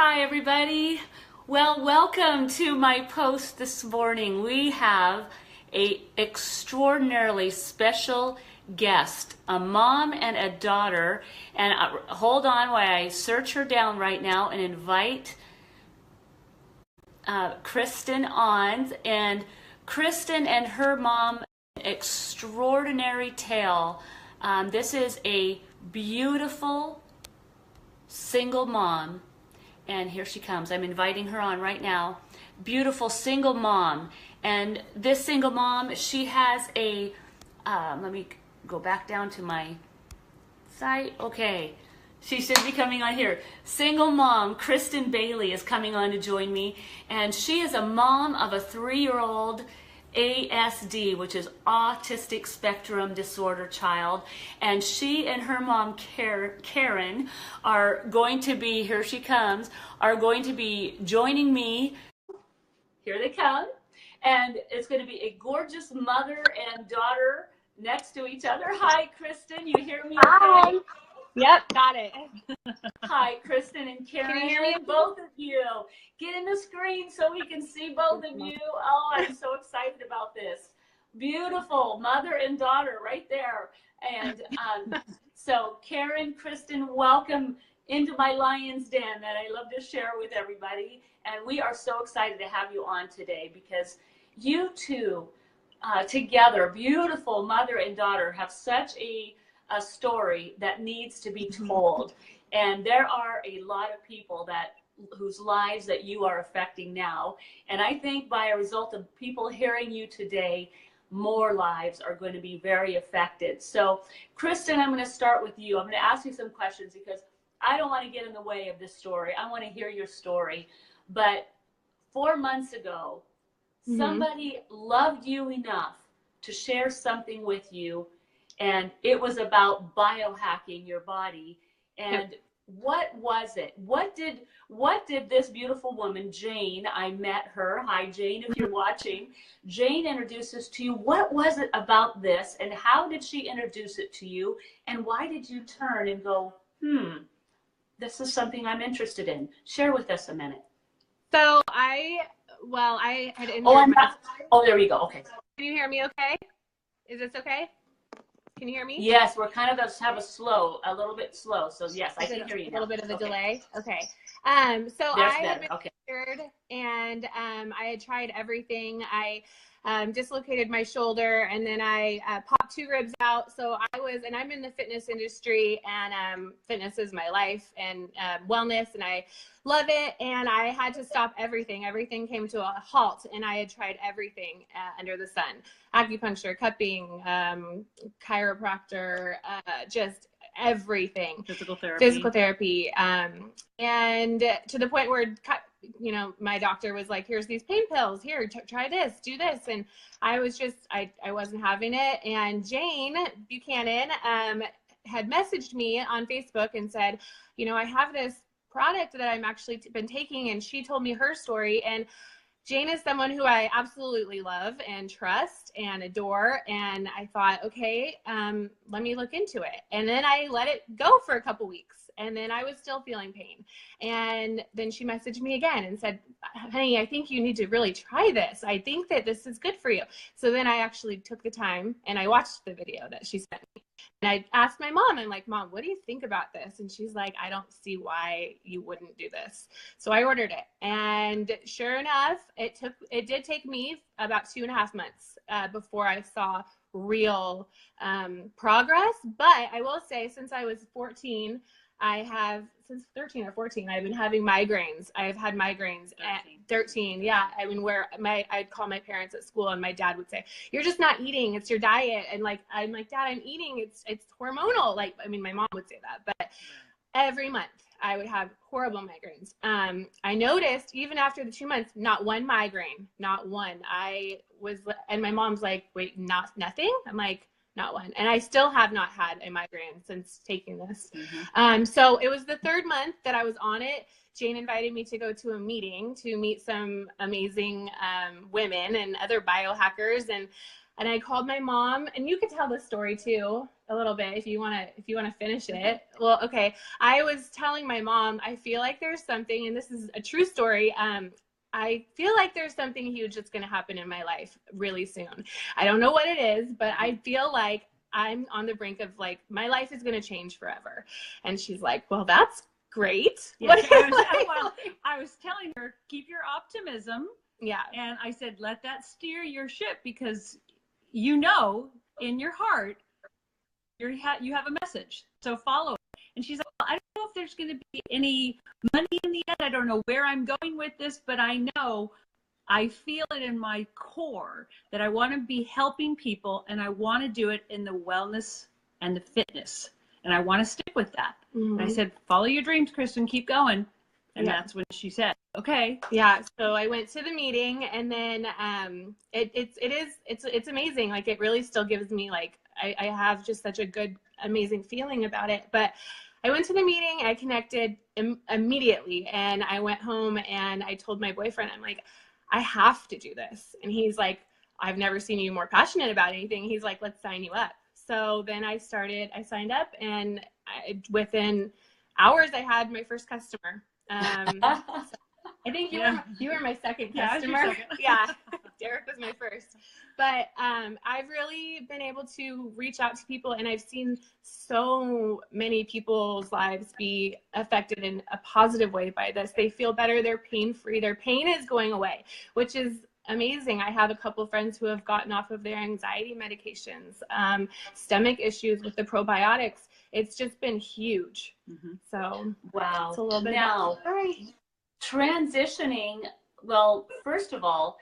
Hi, everybody. Well, welcome to my post this morning. We have a extraordinarily special guest, a mom and a daughter. And hold on while I search her down right now and invite Kristen on. And Kristen and her mom, extraordinary tale. This is a beautiful single mom. And here she comes. I'm inviting her on right now. Beautiful single mom. And this single mom, she has a, let me go back down to my site. Okay. She should be coming on here. Single mom, Kristen Bailey, is coming on to join me. And she is a mom of a 3-year-old ASD, which is autistic spectrum disorder child, and she and her mom Karen are going to be, here she comes, are going to be joining me. Here they come, and it's going to be a gorgeous mother and daughter next to each other. Hi, Kristen, you hear me okay? Hi. Yep, got it. Hi, Kristen and Karen. Can you hear me? Both of you. Get in the screen so we can see both of you. Oh, I'm so excited about this. Beautiful mother and daughter right there. And so Karen, Kristen, welcome into my lion's den that I love to share with everybody. And we are so excited to have you on today because you two together, beautiful mother and daughter, have such a story that needs to be told. And there are a lot of people whose lives that you are affecting now. And I think by a result of people hearing you today, more lives are going to be very affected. So Kristen, I'm going to start with you. I'm going to ask you some questions because I don't want to get in the way of this story. I want to hear your story. But 4 months ago, somebody loved you enough to share something with you, and it was about biohacking your body. And what was it? What did this beautiful woman, Jane, I met her. Hi, Jane, if you're watching. Jane introduced us to you. What was it about this, and how did she introduce it to you? And why did you turn and go, this is something I'm interested in? Share with us a minute. So I had injured Oh, there we go. Okay. Can you hear me okay? Is this okay? Can you hear me? Yes, we're kind of have a little bit slow. So yes, I can hear you now. A little bit of a delay. Okay. So There's I had better. Okay. been injured, and I had tried everything. I dislocated my shoulder, and then I popped 2 ribs out. So I'm in the fitness industry, and fitness is my life and wellness, and I love it. And I had to stop everything. Everything came to a halt, and I had tried everything under the sun: acupuncture, cupping, chiropractor, just everything. Physical therapy. And to the point where, my doctor was like, here's these pain pills, here, try this, do this. And I was just, I wasn't having it. And Jane Buchanan had messaged me on Facebook and said, I have this product that I'm actually been taking. And she told me her story. And Jane is someone who I absolutely love and trust and adore. And I thought, okay, let me look into it. And then I let it go for a couple weeks. And then I was still feeling pain. And then she messaged me again and said, honey, I think you need to really try this. I think that this is good for you. So then I actually took the time and I watched the video that she sent me. And I asked my mom, I'm like, Mom, what do you think about this? And she's like, I don't see why you wouldn't do this. So I ordered it. And sure enough, it did take me about 2.5 months before I saw real progress. But I will say, since I was 14, since 13 or 14, I've been having migraines. I've had migraines at 13. Yeah. I mean, I'd call my parents at school and my dad would say, you're just not eating. It's your diet. And I'm like, Dad, I'm eating. It's hormonal. My mom would say that, but every month I would have horrible migraines. I noticed even after the 2 months, not one migraine, not one. And my mom's like, wait, nothing? I'm like, not one. And I still have not had a migraine since taking this. So it was the 3rd month that I was on it. Jane invited me to go to a meeting to meet some amazing women and other biohackers. And I called my mom, and you could tell the story too. a little bit if you want to finish it. Well, okay. I was telling my mom, I feel like there's something, and this is a true story. I feel like there's something huge that's going to happen in my life really soon. I don't know what it is, but I feel like I'm on the brink of like, my life is going to change forever. And she's like, well, that's great. Yeah, I was telling her, keep your optimism. Yeah. And I said, let that steer your ship, because you know in your heart you have a message. So follow it. And she's like, well, I don't know if there's going to be any money in the end. I don't know where I'm going with this, but I know, I feel it in my core that I want to be helping people, and I want to do it in the wellness and the fitness. And I want to stick with that. And I said, follow your dreams, Kristen, keep going. And that's when she said, okay. Yeah. So I went to the meeting, and then it's amazing. Like, it really still gives me like, I have just such a good, amazing feeling about it. But I went to the meeting, I connected immediately, and I went home and I told my boyfriend, I'm like, I have to do this. And he's like, I've never seen you more passionate about anything. He's like, let's sign you up. So then I signed up, and within hours I had my first customer. I think you were my second customer. Yeah, Derek was my first. But I've really been able to reach out to people, and I've seen so many people's lives be affected in a positive way by this. They feel better, they're pain-free, their pain is going away, which is amazing. I have a couple friends who have gotten off of their anxiety medications, stomach issues with the probiotics. It's just been huge. So wow. It's a little bit now, transitioning, well, first of all,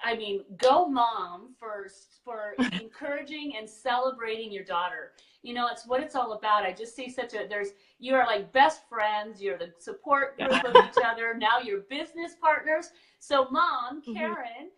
I mean, go mom first for encouraging and celebrating your daughter. You know, it's what it's all about. I just see you are like best friends. You're the support group of each other. Now you're business partners. So Mom, Karen,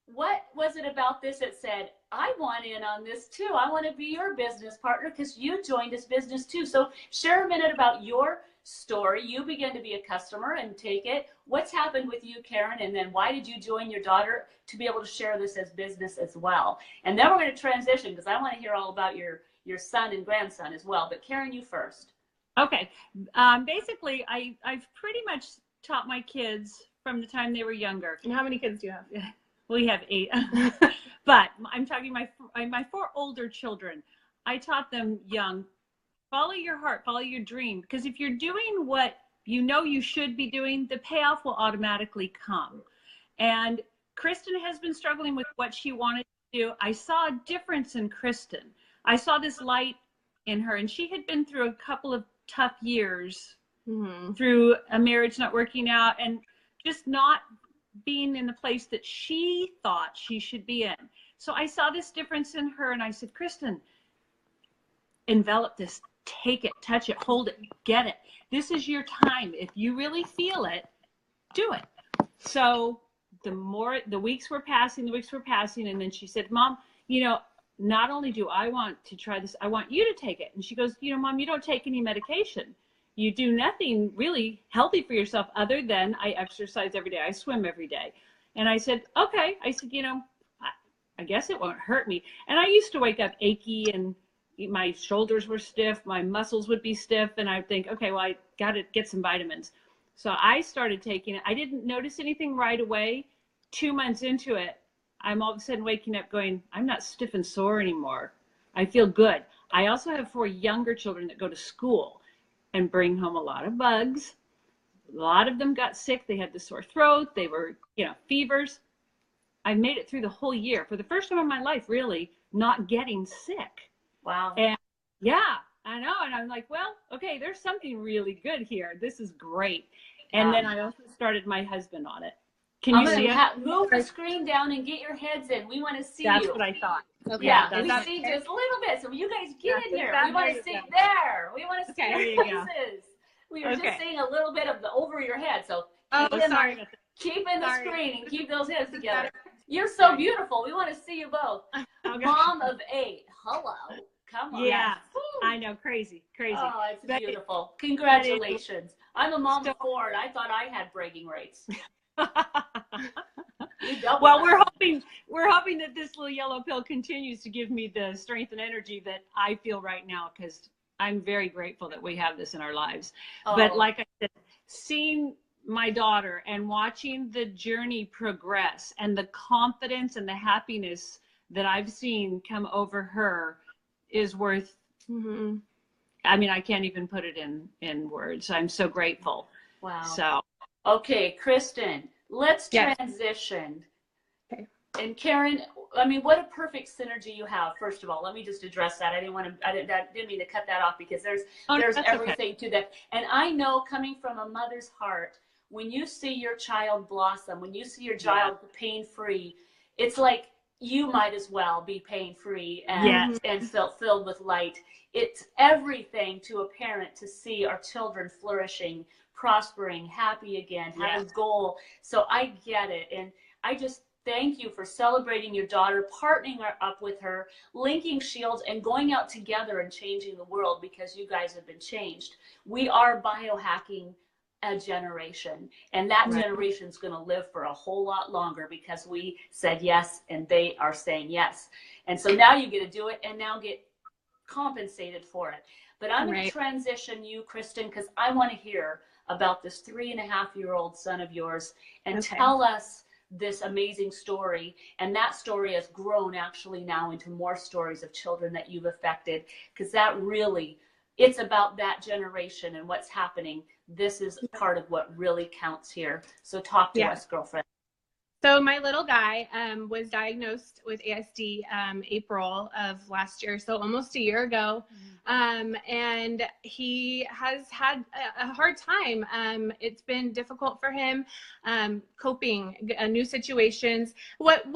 what was it about this that said, I want in on this too. I want to be your business partner because you joined this business too. So share a minute about your story. You began to be a customer and take it. What's happened with you, Karen? And then why did you join your daughter to be able to share this as business as well? And then we're going to transition because I want to hear all about your son and grandson as well. But Karen, you first. Okay. Basically, I've pretty much taught my kids from the time they were younger. And how many kids do you have? We have 8. But I'm talking my 4 older children. I taught them young, follow your heart, follow your dream. Because if you're doing what you know you should be doing, the payoff will automatically come. And Kristen has been struggling with what she wanted to do. I saw a difference in Kristen. I saw this light in her, and she had been through a couple of tough years through a marriage not working out and just not being in the place that she thought she should be in. So I saw this difference in her, and I said, Kristen, envelop this, take it, touch it, hold it, get it. This is your time. If you really feel it, do it. So the weeks were passing, and then she said, Mom, you know, not only do I want to try this, I want you to take it. And she goes, you know, Mom, you don't take any medication. You do nothing really healthy for yourself other than I exercise every day. I swim every day. And I said, okay. I said, you know, I guess it won't hurt me. And I used to wake up achy, and my shoulders were stiff, my muscles would be stiff, and I'd think, okay, well, I got to get some vitamins. So I started taking it. I didn't notice anything right away. 2 months into it, I'm all of a sudden waking up going, I'm not stiff and sore anymore. I feel good. I also have 4 younger children that go to school and bring home a lot of bugs. A lot of them got sick. They had the sore throat. They were, you know, fevers. I made it through the whole year for the first time in my life, really not getting sick. Wow. And yeah, I know. And I'm like, well, okay, there's something really good here. This is great. And then I also started my husband on it. Can you see it? Move the screen down and get your heads in. We want to see you. That's what I thought. Okay. Yeah, we see just a little bit. So you guys get in here. We want to see there. We want to see your faces. We were just seeing a little bit of the over your head. So keep in the screen and keep those heads together. You're so beautiful. We want to see you both. Mom of 8. Hello. Come on. Yeah. I know. Crazy. Oh, it's beautiful. Congratulations. I'm a mom of 4, and I thought I had bragging rights. Well, we're hoping that this little yellow pill continues to give me the strength and energy that I feel right now, because I'm very grateful that we have this in our lives. Oh. But like I said, seeing my daughter and watching the journey progress and the confidence and the happiness that I've seen come over her is worth, I mean, I can't even put it in words. I'm so grateful. Wow. So, okay, Kristen, let's transition. Okay. And Karen, I mean, what a perfect synergy you have. First of all, let me just address that. I didn't mean to cut that off, because there's everything to that. And I know, coming from a mother's heart, when you see your child blossom, when you see your child pain-free, it's like you might as well be pain-free and filled with light. It's everything to a parent to see our children flourishing, prospering, happy again, having a goal. So I get it. And I just thank you for celebrating your daughter, partnering up with her, linking shields, and going out together and changing the world, because you guys have been changed. We are biohacking a generation, and that generation is going to live for a whole lot longer, because we said yes and they are saying yes. And so now you get to do it and now get compensated for it. But I'm going to transition you, Kristen, because I want to hear about this 3.5-year-old son of yours, and tell us this amazing story. And that story has grown actually now into more stories of children that you've affected, because that really, it's about that generation and what's happening. This is part of what really counts here. So talk to us, girlfriend. So my little guy was diagnosed with ASD April of last year, so almost a year ago. And he has had a hard time. It's been difficult for him coping new situations. What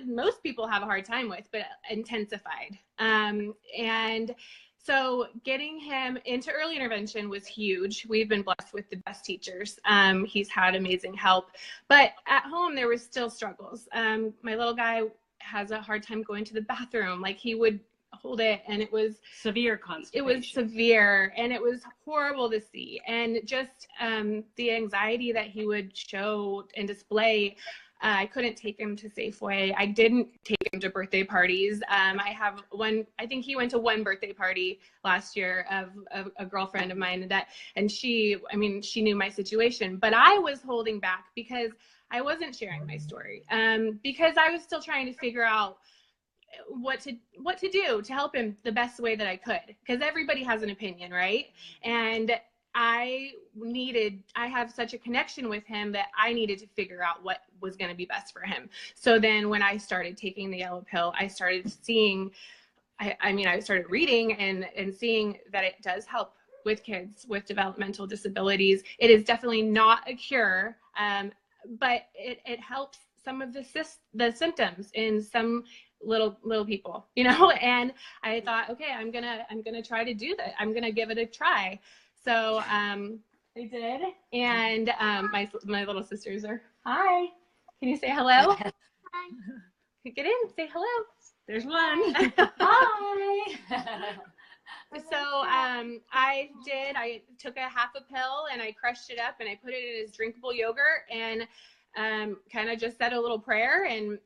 most people have a hard time with, but intensified. And so getting him into early intervention was huge. We've been blessed with the best teachers. He's had amazing help, but at home there was still struggles. My little guy has a hard time going to the bathroom. Like, he would hold it and it was severe constipation. It was severe, and it was horrible to see. And just the anxiety that he would show and display. I couldn't take him to Safeway. I didn't take him to birthday parties. I think he went to one birthday party last year of a girlfriend of mine, and she knew my situation, but I was holding back because I wasn't sharing my story, because I was still trying to figure out what to do to help him the best way that I could, because everybody has an opinion, right? And I have such a connection with him that I needed to figure out what was going to be best for him. So then when I started taking the yellow pill, I started seeing, I started reading and seeing that it does help with kids with developmental disabilities. It is definitely not a cure, but it helps some of the symptoms in some little people, and I thought, okay, I'm gonna try to do that. I'm gonna give it a try. So I did, and my little sisters are, hi. Can you say hello? Hi. Get in, say hello. There's one. Hi. So I took a half a pill and I crushed it up and I put it in his drinkable yogurt, and kind of just said a little prayer, and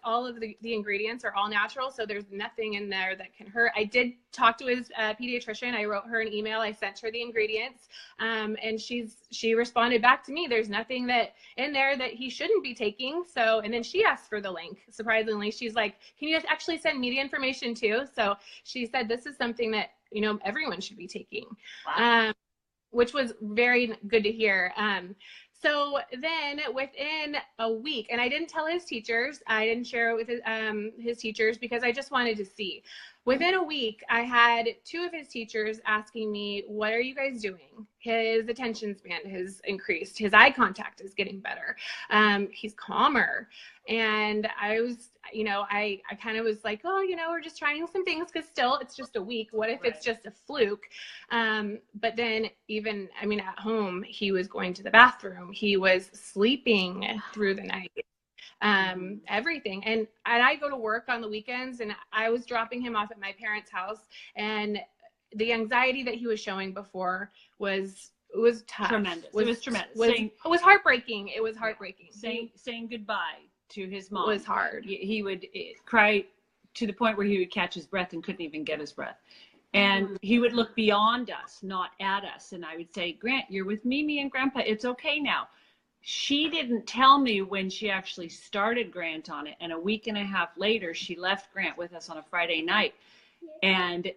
all of the ingredients are all natural, so there's nothing in there that can hurt. I did talk to his pediatrician. I wrote her an email. I sent her the ingredients, and she responded back to me. There's nothing that in there that he shouldn't be taking. So, and then she asked for the link. Surprisingly, she's like, "Can you actually send me the information too?" So she said this is something that everyone should be taking, which was very good to hear. So then within a week, and I didn't tell his teachers, I didn't share it with his teachers because I just wanted to see. Within a week, I had 2 of his teachers asking me, what are you guys doing? His attention span has increased. His eye contact is getting better. He's calmer. And I was, I kind of was like, oh, we're just trying some things because still it's just a week. What if it's just a fluke? But then even, at home, he was going to the bathroom. He was sleeping through the night. Everything. And I go to work on the weekends, and I was dropping him off at my parents' house, and the anxiety that he was showing before was tough. Tremendous. It was tremendous. It was heartbreaking. It was heartbreaking. Saying goodbye to his mom was hard. He would cry to the point where he would catch his breath and couldn't even get his breath. And he would look beyond us, not at us. And I would say, Grant, you're with Mimi and Grandpa. It's okay now. She didn't tell me when she actually started Grant on it. And a week and a half later, she left Grant with us on a Friday night. And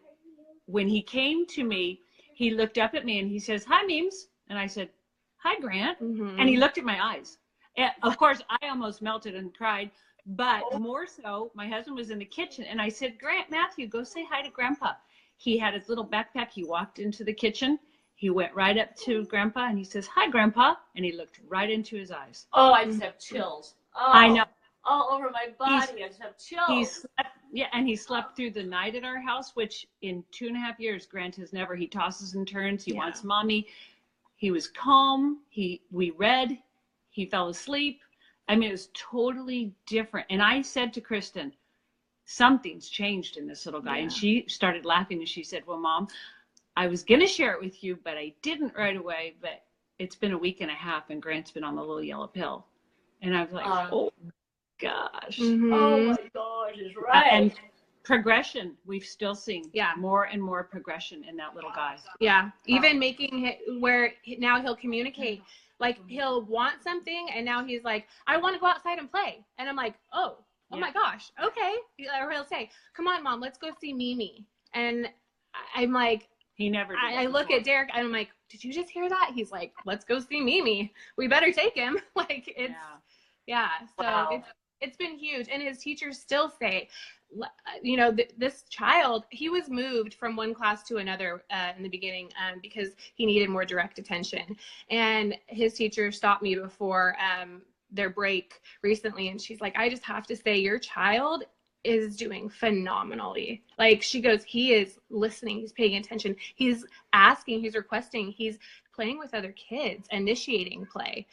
when he came to me, he looked up at me and he says, hi, Memes. And I said, hi, Grant. And he looked at my eyes. And of course, I almost melted and cried. But more so, my husband was in the kitchen. And I said, Grant, Matthew, go say hi to Grandpa. He had his little backpack. He walked into the kitchen. He went right up to Grandpa and he says, hi, Grandpa. And he looked right into his eyes. Oh, I just have chills. Oh, I know. All over my body. I just have chills. And he slept through the night at our house, which in 2.5 years, Grant has never. He tosses and turns. He wants mommy. He was calm. We read. He fell asleep. I mean, it was totally different. And I said to Kristen, something's changed in this little guy. And she started laughing and she said, well, Mom, I was going to share it with you, but I didn't right away. But it's been a week and a half and Grant's been on the little yellow pill. And I was like, oh, gosh. Oh, my gosh, is right. And progression, we've still seen more and more progression in that little guy. Yeah, even making it where now he'll communicate. Like, he'll want something, and now he's like, I want to go outside and play. And I'm like, oh my gosh, okay. Or he'll say, come on, Mom, let's go see Mimi. And I'm like, he never did. I look at Derek, and I'm like, did you just hear that? He's like, let's go see Mimi. We better take him. Like, it's, so it's been huge. And his teachers still say, you know, this child, he was moved from one class to another in the beginning because he needed more direct attention. And his teacher stopped me before their break recently, and she's like, I just have to say, your child is doing phenomenally. Like, she goes, he is listening, he's paying attention, he's asking, he's requesting, he's playing with other kids, initiating play.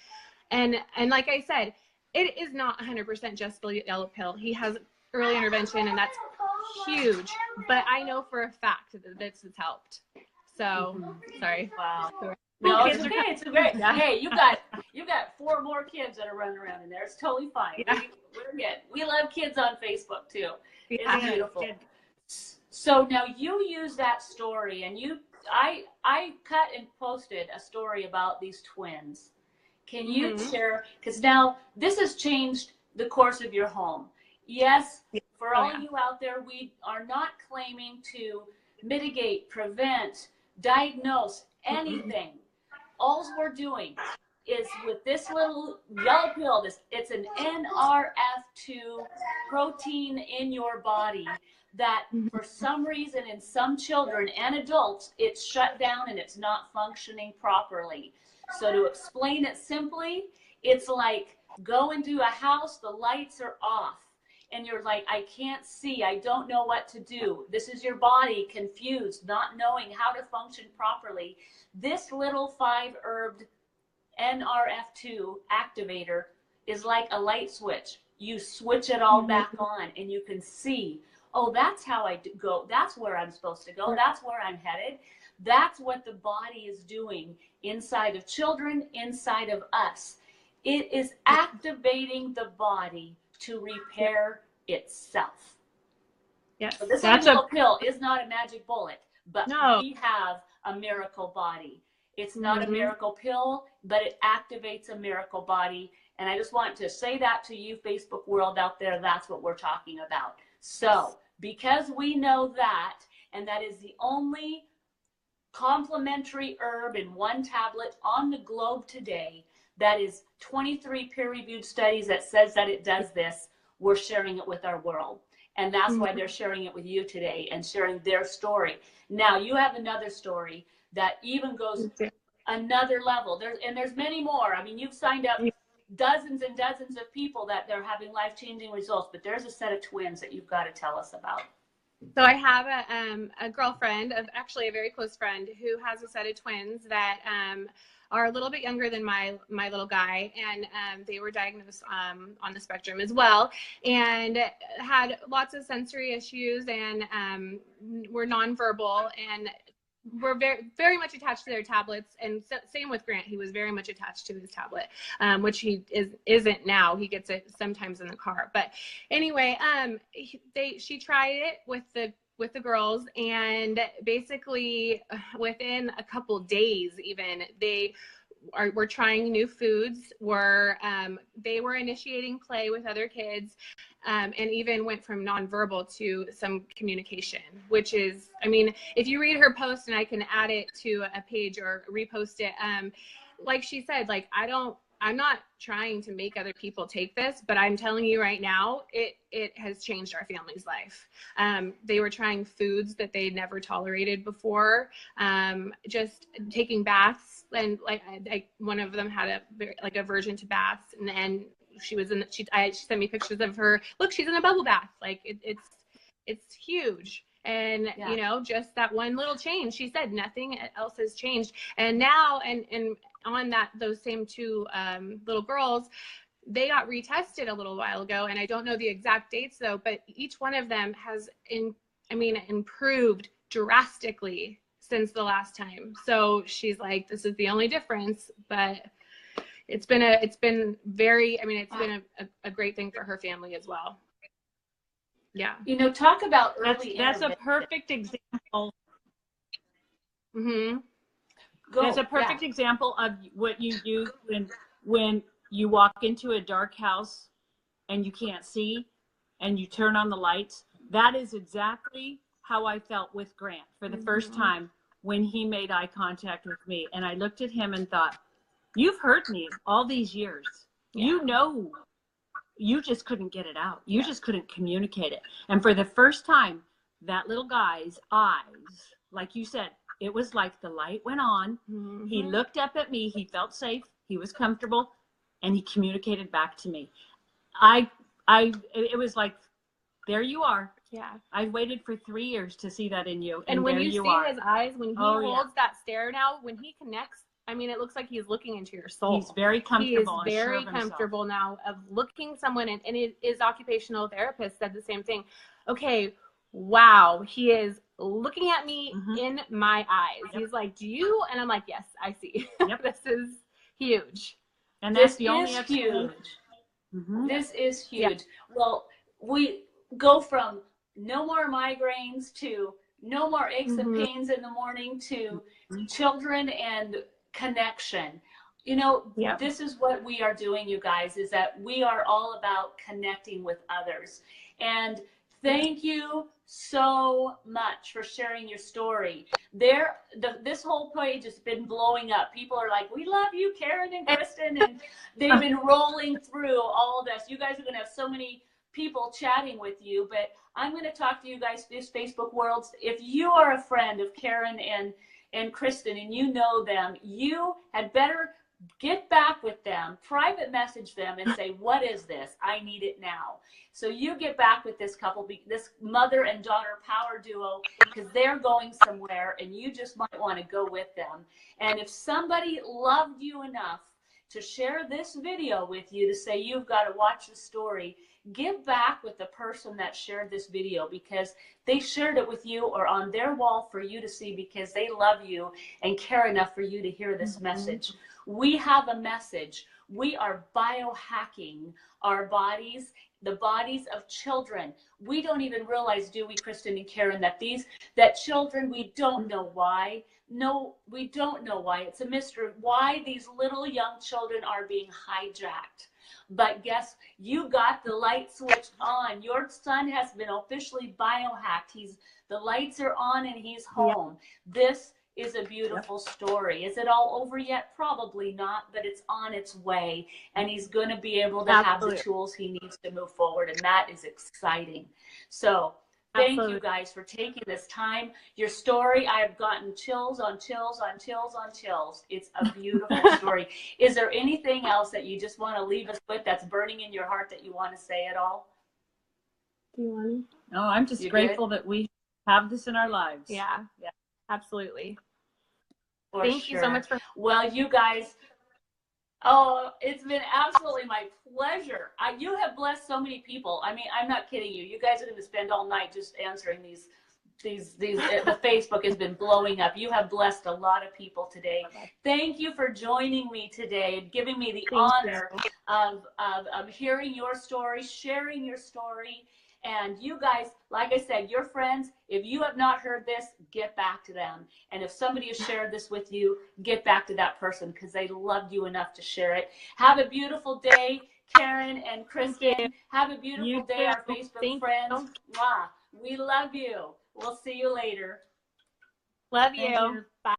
And like I said, it is not 100% just the yellow pill. He has early intervention, and that's huge. But I know for a fact that this has helped. So, sorry. Wow. No, it's okay. It's great. Hey, you got 4 more kids that are running around in there. It's totally fine. Yeah. We're good. We love kids on Facebook too. It's beautiful. Good. So now you use that story, and I cut and posted a story about these twins. Can you share? Because now this has changed the course of your home. Yes, for all of you out there, we are not claiming to mitigate, prevent, diagnose anything. All we're doing is with this little yellow pill, it's an NRF2 protein in your body that for some reason in some children and adults, it's shut down and it's not functioning properly. So to explain it simply, it's like go into a house, the lights are off. And you're like, I can't see. I don't know what to do. This is your body confused, not knowing how to function properly. This little 5-herbed NRF2 activator is like a light switch. You switch it all back on and you can see, oh, that's how I go. That's where I'm supposed to go. That's where I'm headed. That's what the body is doing inside of children, inside of us. It is activating the body to repair itself. Yes. So this little pill is not a magic bullet, but we have a miracle body. It's not a miracle pill, but it activates a miracle body. And I just want to say that to you, Facebook world out there, that's what we're talking about. So because we know that, and that is the only complementary herb in one tablet on the globe today, that is 23 peer-reviewed studies that says that it does this, we're sharing it with our world. And that's why they're sharing it with you today and sharing their story. Now, you have another story that even goes another level. There's many more. I mean, you've signed up dozens and dozens of people that they're having life-changing results, but there's a set of twins that you've got to tell us about. So I have a girlfriend, actually a very close friend, who has a set of twins that are a little bit younger than my little guy, and they were diagnosed on the spectrum as well, and had lots of sensory issues, and were nonverbal. And were very, very much attached to their tablets. And same with Grant. He was very much attached to his tablet, which he isn't now. He gets it sometimes in the car. But anyway, she tried it with the girls, and basically within a couple days, even were trying new foods, they were initiating play with other kids, and even went from nonverbal to some communication, which is, I mean, if you read her post, and I can add it to a page or repost it, like she said, like, I'm not trying to make other people take this, but I'm telling you right now, it has changed our family's life. They were trying foods that they'd never tolerated before, just taking baths, and like one of them had a aversion to baths, and she sent me pictures of her. Look, she's in a bubble bath. Like it's huge. And, you know, just that one little change, she said nothing else has changed. And now, and on those same two little girls, they got retested a little while ago. And I don't know the exact dates though, but each one of them has improved drastically since the last time. So she's like, this is the only difference, but it's been very, I mean, it's been a great thing for her family as well. Yeah. You know, talk about early. That's a perfect example. Mm-hmm. That's a perfect example of what you do when you walk into a dark house and you can't see and you turn on the lights. That is exactly how I felt with Grant for the first time when he made eye contact with me. And I looked at him and thought, you've hurt me all these years. Yeah. You know, you just couldn't get it out. You just couldn't communicate it. And for the first time, that little guy's eyes, like you said, it was like the light went on. Mm-hmm. He looked up at me. He felt safe. He was comfortable, and he communicated back to me. It was like, there you are. Yeah. I've waited for 3 years to see that in you. And when you see his eyes, when he holds that stare now, when he connects, I mean, it looks like he's looking into your soul. He's very comfortable. He is very comfortable now of looking someone in, and his occupational therapist said the same thing. Okay, wow, he is looking at me in my eyes. Yep. He's like, do you? And I'm like, yes, I see. Yep. This is huge. And that's the only huge. This is huge. Yeah. Well, we go from no more migraines to no more aches and pains in the morning to children and connection. You know, this is what we are doing, you guys, is that we are all about connecting with others. And thank you so much for sharing your story. This whole page has been blowing up. People are like, we love you, Karen and Kristen, and they've been rolling through all of this. You guys are going to have so many people chatting with you, but I'm going to talk to you guys, this Facebook world. If you are a friend of Karen and Kristen, and you know them, you had better get back with them, private message them and say, what is this? I need it now. So you get back with this couple, this mother and daughter power duo, because they're going somewhere and you just might want to go with them. And if somebody loved you enough to share this video with you to say, you've got to watch the story, give back with the person that shared this video, because they shared it with you or on their wall for you to see, because they love you and care enough for you to hear this message. We have a message. We are biohacking our bodies, the bodies of children. We don't even realize, do we, Kristen and Karen, that children, we don't know why. No, we don't know why. It's a mystery why these little young children are being hijacked. But guess, you got the light switch on. Your son has been officially biohacked. The lights are on and he's home. This is a beautiful story. Is it all over yet? Probably not, but it's on its way, and he's going to be able to have the tools he needs to move forward, and that is exciting. So thank you guys for taking this time. Your story, I have gotten chills on chills on chills on chills. It's a beautiful story. Is there anything else that you just want to leave us with that's burning in your heart that you want to say at all? Do you want to? No, I'm just grateful that we have this in our lives. Yeah. Absolutely. Thank you so much for. Well, you guys, oh, it's been absolutely my pleasure. You have blessed so many people. I mean, I'm not kidding you. You guys are going to spend all night just answering these the Facebook has been blowing up. You have blessed a lot of people today. Thank you for joining me today and giving me the honor of hearing your story, sharing your story. And you guys, like I said, your friends, if you have not heard this, get back to them. And if somebody has shared this with you, get back to that person because they loved you enough to share it. Have a beautiful day, Karen and Kristen. Have a beautiful day, our Facebook friends. Mwah. We love you. We'll see you later. Love you. Bye.